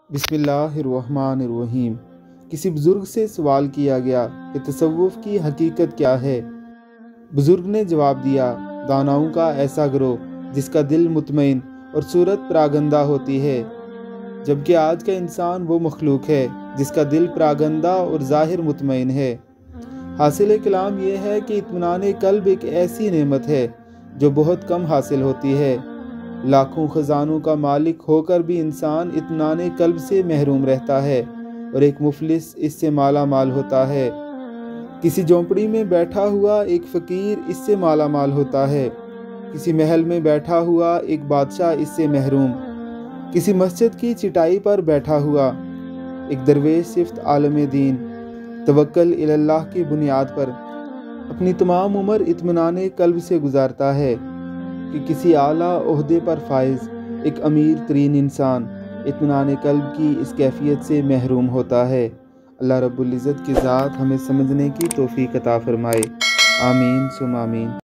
बिस्मिल्लाहिर्रहमानिर्रहीम। किसी बुज़ुर्ग से सवाल किया गया कि तसव्वुफ़ की हकीकत क्या है। बुज़ुर्ग ने जवाब दिया, दानाओं का ऐसा गिरोह जिसका दिल मुतमईन और सूरत परागंदा होती है, जबकि आज का इंसान वो मखलूक है जिसका दिल परागंदा और ज़ाहिर मुतमईन है। हासिल कलाम यह है कि इत्मीनान क़ल्ब एक ऐसी नेमत है जो बहुत कम हासिल होती है। लाखों ख़जानों का मालिक होकर भी इंसान इत्मीनान क़ल्ब से महरूम रहता है और एक मुफलिस इससे माला माल होता है। किसी झोंपड़ी में बैठा हुआ एक फ़कीर इससे माला माल होता है, किसी महल में बैठा हुआ एक बादशाह इससे महरूम, किसी मस्जिद की चिटाई पर बैठा हुआ एक दरवेश सिफ्त आलम दीन तवक्कुल इल्लाह की बुनियाद पर अपनी तमाम उम्र इत्मीनान क़ल्ब से गुजारता है कि किसी आला ओहदे पर फाइज एक अमीर तरीन इंसान इत्मीनान क़ल्ब की इस कैफियत से महरूम होता है। अल्लाह रब्बुल इज़्ज़त की ज़ात हमें समझने की तौफ़ीक़ अता फ़रमाए। आमीन सुम आमीन।